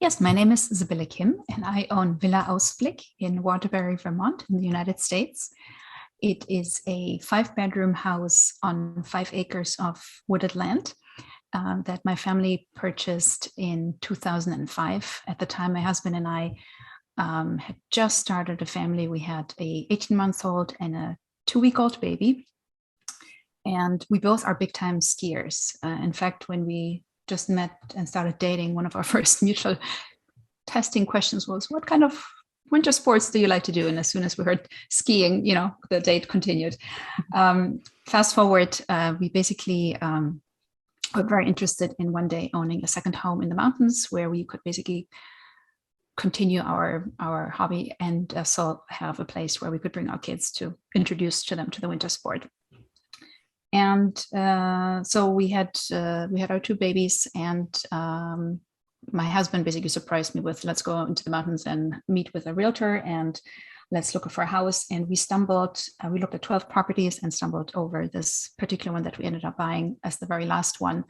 Yes, my name is Sibllye Kim, and I own Villa Ausblick in Waterbury, Vermont, in the United States. It is a 5-bedroom house on 5 acres of wooded land that my family purchased in 2005. At the time, my husband and I had just started a family. We had a 18-month-old and a 2-week-old baby. And we both are big-time skiers. In fact, when we just met and started dating, one of our first mutual testing questions was, what kind of winter sports do you like to do? And as soon as we heard skiing, the date continued. Fast forward, we basically were very interested in one day owning a second home in the mountains where we could basically continue our hobby and also have a place where we could bring our kids to introduce to them to the winter sport. And so we had our 2 babies, and my husband basically surprised me with, let's go into the mountains and meet with a realtor and let's look for a house. And we looked at 12 properties and stumbled over this particular one that we ended up buying as the very last one.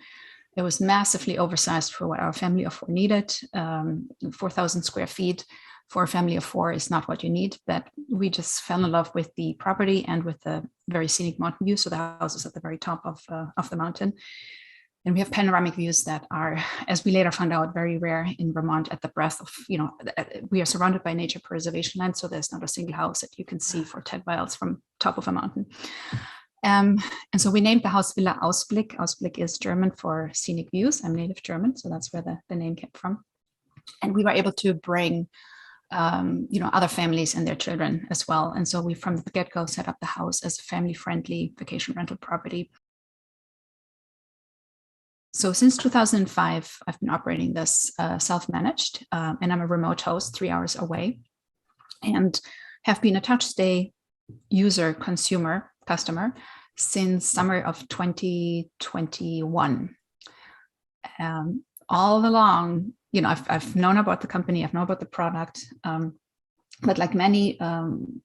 It was massively oversized for what our family of 4 needed. 4,000 square feet for a family of 4 is not what you need, but we just fell in love with the property and with the very scenic mountain view. So the house is at the very top of the mountain. And we have panoramic views that are, as we later found out, very rare in Vermont at the breadth of, we are surrounded by nature preservation land. So there's not a single house that you can see for 10 miles from top of a mountain. And so we named the house Villa Ausblick. Ausblick is German for scenic views. I'm native German, so that's where the name came from. And we were able to bring other families and their children as well. And so we, from the get-go, set up the house as a family-friendly vacation rental property. So since 2005, I've been operating this self-managed, and I'm a remote host 3 hours away, and have been a TouchStay customer since summer of 2021. All along, I've known about the company, I've known about the product, but like many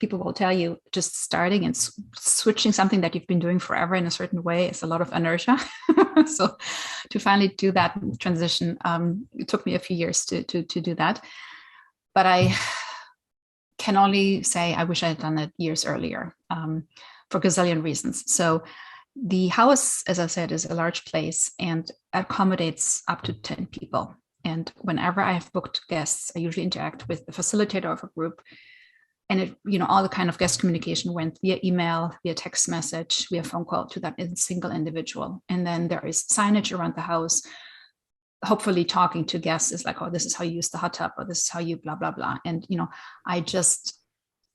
people will tell you, just starting and switching something that you've been doing forever in a certain way is a lot of inertia. So to finally do that transition, it took me a few years to do that. But I can only say I wish I had done it years earlier for a gazillion reasons. So the house, as I said, is a large place and accommodates up to 10 people. And whenever I have booked guests, I usually interact with the facilitator of a group. And all the kind of guest communication went via email, via text message, via phone call to that single individual. And then there is signage around the house, hopefully talking to guests is like, oh, this is how you use the hot tub, or this is how you blah, blah, blah. And, I just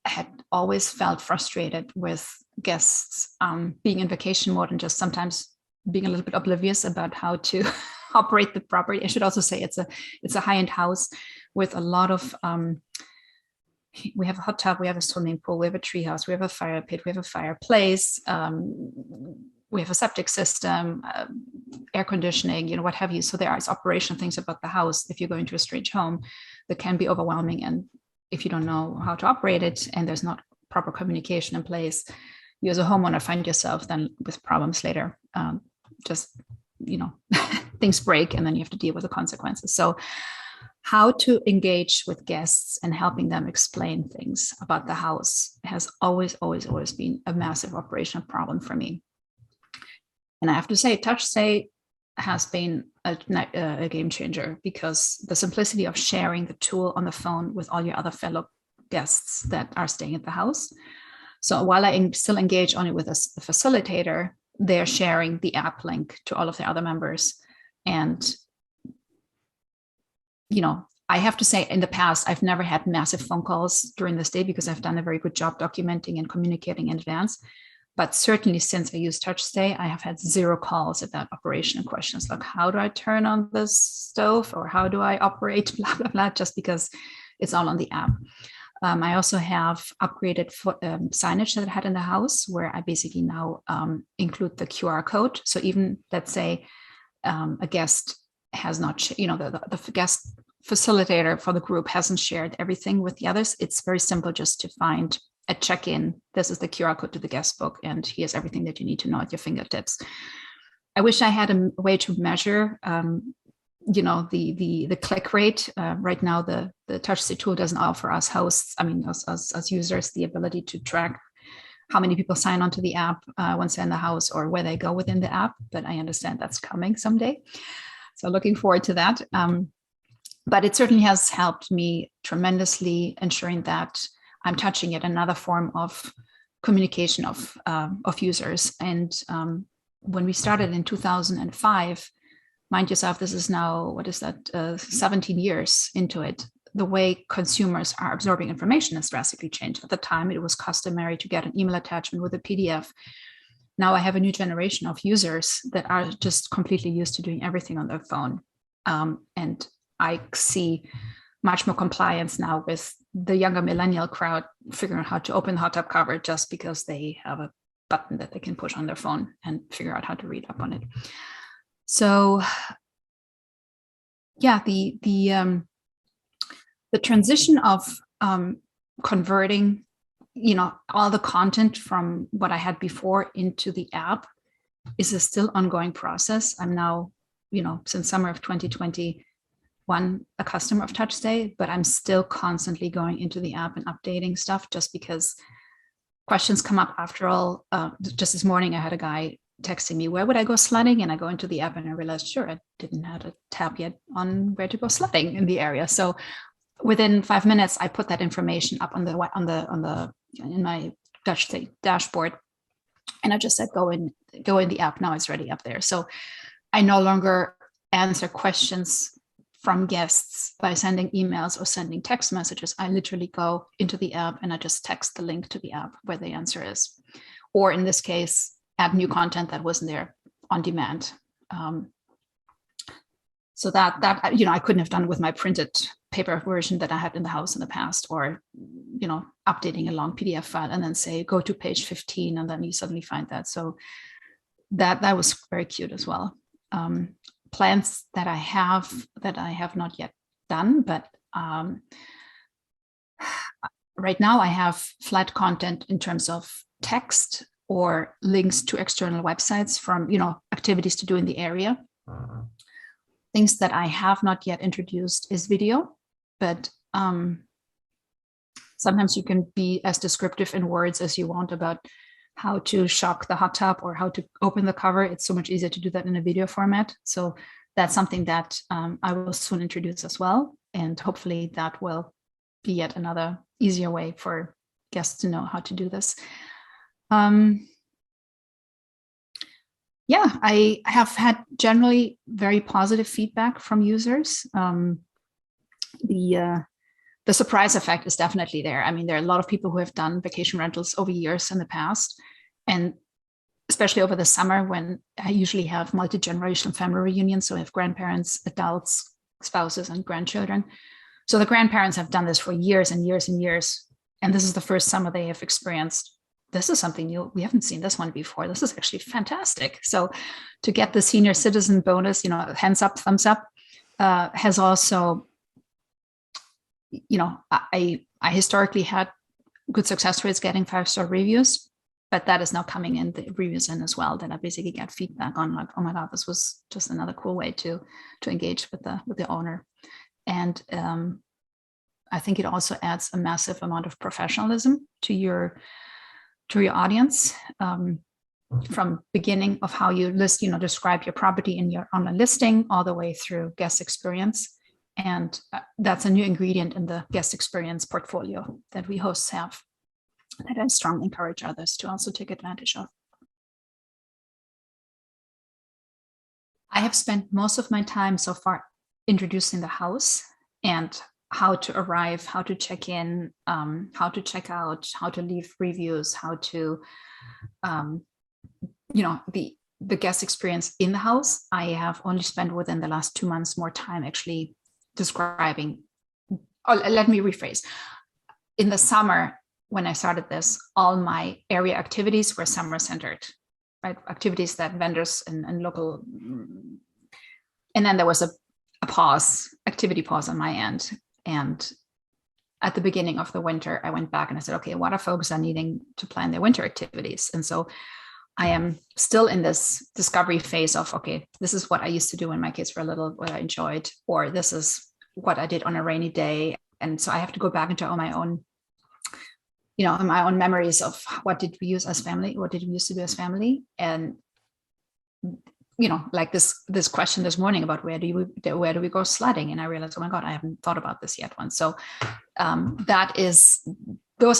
had always felt frustrated with guests being in vacation mode and just sometimes being a little bit oblivious about how to operate the property. I should also say it's a high-end house with a lot of, we have a hot tub, we have a swimming pool, we have a tree house, we have a fire pit, we have a fireplace, we have a septic system, air conditioning, what have you. So there are operational things about the house if you're going to a strange home that can be overwhelming. And if you don't know how to operate it and there's not proper communication in place, you as a homeowner find yourself then with problems later. Things break and then you have to deal with the consequences. So how to engage with guests and helping them explain things about the house has always been a massive operational problem for me. And I have to say, TouchStay has been a game changer, because the simplicity of sharing the tool on the phone with all your other fellow guests that are staying at the house. So while I still engage only with the facilitator, they're sharing the app link to all of the other members. And, I have to say, in the past, I've never had massive phone calls during this day because I've done a very good job documenting and communicating in advance. But certainly since I use TouchStay, I have had 0 calls about operational questions like, how do I turn on the stove, or how do I operate, blah, blah, blah, just because it's all on the app. I also have upgraded signage that I had in the house, where I basically now include the QR code. So even, let's say, a guest has not, the guest facilitator for the group hasn't shared everything with the others. It's very simple just to find at check-in, this is the QR code to the guest book, and here's everything that you need to know at your fingertips. I wish I had a way to measure the click rate. Right now, the TouchStay tool doesn't offer us hosts, us users, the ability to track how many people sign onto the app once they're in the house or where they go within the app. But I understand that's coming someday. So looking forward to that. But it certainly has helped me tremendously, ensuring that I'm touching yet another form of communication of users. And when we started in 2005, mind yourself, this is now, 17 years into it. The way consumers are absorbing information has drastically changed. At the time, it was customary to get an email attachment with a PDF. Now I have a new generation of users that are just completely used to doing everything on their phone. And I see much more compliance now with the younger millennial crowd figuring out how to open the hot tub cover just because they have a button that they can push on their phone and figure out how to read up on it. So yeah, the transition of converting, all the content from what I had before into the app is a still ongoing process. I'm now, since summer of 2021, a customer of TouchStay, but I'm still constantly going into the app and updating stuff just because questions come up. After all, just this morning, I had a guy texting me, where would I go sledding? And I go into the app and I realized, sure, I didn't have a tab yet on where to go sledding in the area. So within 5 minutes, I put that information up in my TouchStay dashboard, and I just said, go in the app. Now it's ready up there. So I no longer answer questions from guests by sending emails or sending text messages. I literally go into the app and I just text the link to the app where the answer is, or in this case, add new content that wasn't there on demand. So that I couldn't have done with my printed paper version that I had in the house in the past, or updating a long PDF file and then say go to page 15 and then you suddenly find that. So that was very cute as well. Plans that I have not yet done, but right now I have flat content in terms of text or links to external websites from activities to do in the area. Things that I have not yet introduced is video, but sometimes you can be as descriptive in words as you want about how to shock the hot tub or how to open the cover. It's so much easier to do that in a video format. So that's something that I will soon introduce as well. And hopefully that will be yet another easier way for guests to know how to do this. Yeah, I have had generally very positive feedback from users. The surprise effect is definitely there. I mean, there are a lot of people who have done vacation rentals over years in the past, and especially over the summer when I usually have multi-generational family reunions. So I have grandparents, adults, spouses, and grandchildren. So the grandparents have done this for years and years and years. And this is the first summer they have experienced. This is something new. We haven't seen this one before. This is actually fantastic. So to get the senior citizen bonus, hands up, thumbs up, has also, I historically had good success rates getting 5-star reviews, but that is now coming in, the reviews in as well, that I basically get feedback on, like, oh my God, this was just another cool way to engage with the owner. And I think it also adds a massive amount of professionalism to your audience, from beginning of how you list, describe your property in your online listing all the way through guest experience. And that's a new ingredient in the guest experience portfolio that we hosts have, that I strongly encourage others to also take advantage of. I have spent most of my time so far introducing the house and how to arrive, how to check in, how to check out, how to leave reviews, how to, the guest experience in the house. I have only spent within the last 2 months more time actually describing. Oh, let me rephrase. In the summer, when I started this, all my area activities were summer centered, right? Activities that vendors and local, and then there was a activity pause on my end. And at the beginning of the winter, I went back and I said, okay, what are folks are needing to plan their winter activities? And so I am still in this discovery phase of, okay, this is what I used to do when my kids were little, what I enjoyed, or this is what I did on a rainy day. And so I have to go back into all my own, my own memories of what did we use as family, what did we used to do as family. And, like this question this morning about where do we go sledding? And I realized, oh my God, I haven't thought about this yet once. So those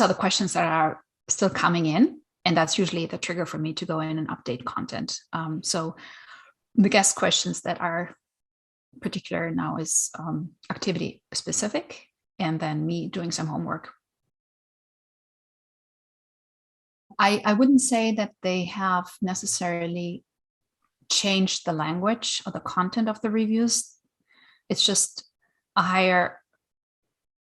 are the questions that are still coming in. And that's usually the trigger for me to go in and update content. So the guest questions that are particular now is activity specific, and then me doing some homework. I wouldn't say that they have necessarily changed the language or the content of the reviews. It's just a higher,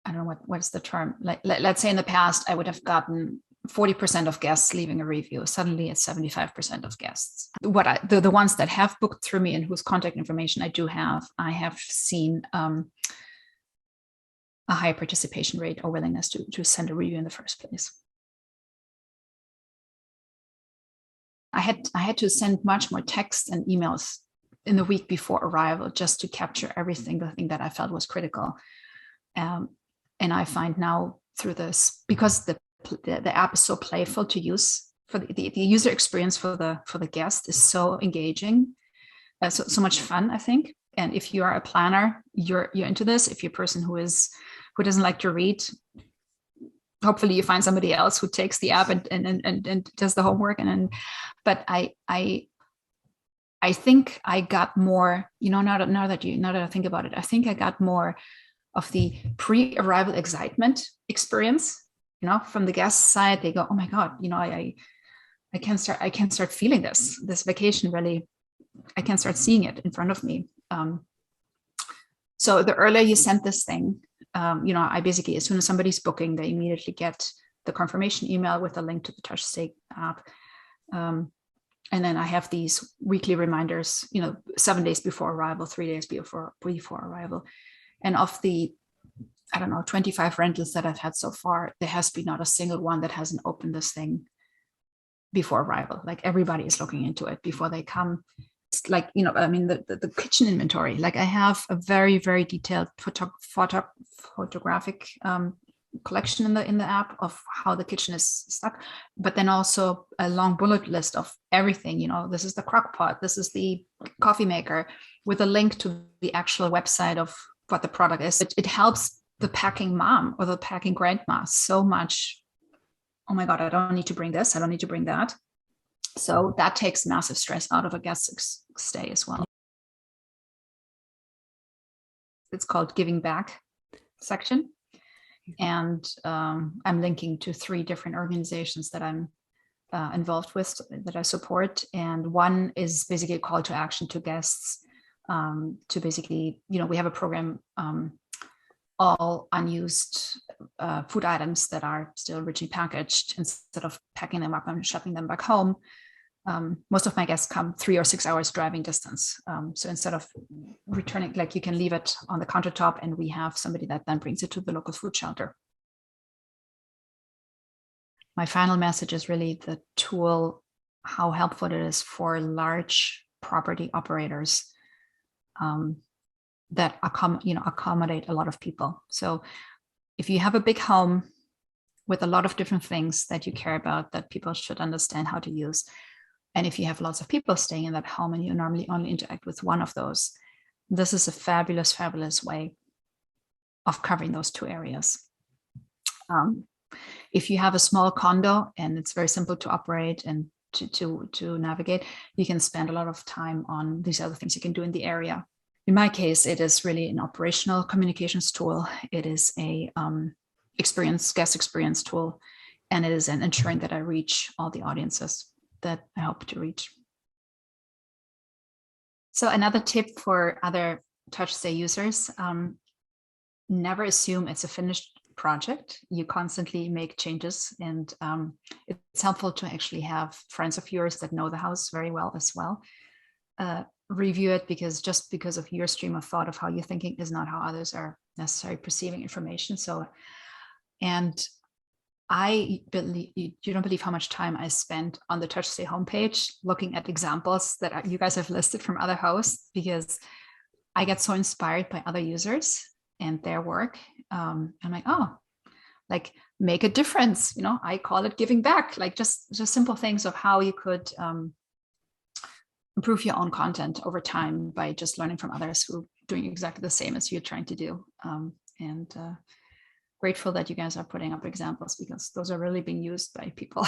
I don't know what's the term. Like, let's say in the past, I would have gotten 40% of guests leaving a review. Suddenly it's 75% of guests. The ones that have booked through me and whose contact information I have seen a high participation rate or willingness to send a review in the first place. I had to send much more text and emails in the week before arrival just to capture every single thing that I felt was critical. And I find now through this, because the app is so playful to use, for the user experience for the guest is so engaging, so much fun, I think. And if you are a planner, you're into this. If you're a person who doesn't like to read, hopefully you find somebody else who takes the app and does the homework. But I think I got more, now that I think about it, I think I got more of the pre-arrival excitement experience, from the guest side. They go, oh my God, I can start feeling this vacation really, I can start seeing it in front of me. So the earlier you send this thing, I basically, as soon as somebody's booking, they immediately get the confirmation email with a link to the TouchStay app. And then I have these weekly reminders, 7 days before arrival, 3 days before arrival. And of the, 25 rentals that I've had so far, there has been not a single one that hasn't opened this thing before arrival. Like, everybody is looking into it before they come. It's like, the kitchen inventory. Like, I have a very, very detailed photographic collection in the app of how the kitchen is stuck, but then also a long bullet list of everything. This is the crock pot, this is the coffee maker, with a link to the actual website of what the product is. It helps the packing mom or the packing grandma so much. Oh my God, I don't need to bring this, I don't need to bring that. So that takes massive stress out of a guest stay as well. It's called Giving Back section. And I'm linking to 3 different organizations that I'm involved with, that I support. And one is basically a call to action to guests to basically, we have a program, all unused food items that are still richly packaged, instead of packing them up and shipping them back home. Most of my guests come 3 or 6 hours driving distance. So instead of returning, like, you can leave it on the countertop and we have somebody that then brings it to the local food shelter. My final message is really the tool, how helpful it is for large property operators that accommodate a lot of people. So if you have a big home with a lot of different things that you care about, that people should understand how to use, and if you have lots of people staying in that home and you normally only interact with one of those, this is a fabulous, fabulous way of covering those 2 areas. If you have a small condo and it's very simple to operate and to navigate, you can spend a lot of time on these other things you can do in the area. In my case, it is really an operational communications tool. It is a guest experience tool, and it is an ensuring that I reach all the audiences that I hope to reach. So another tip for other TouchStay users, never assume it's a finished project. You constantly make changes, and it's helpful to actually have friends of yours that know the house very well as well review it, because just because of your stream of thought of how you're thinking is not how others are necessarily perceiving information. So, and I believe you don't believe how much time I spent on the TouchStay homepage looking at examples that you guys have listed from other hosts, because I get so inspired by other users and their work. I'm like, oh, like make a difference. You know, I call it giving back. Like just simple things of how you could improve your own content over time by just learning from others who are doing exactly the same as you're trying to do. And grateful that you guys are putting up examples, because those are really being used by people.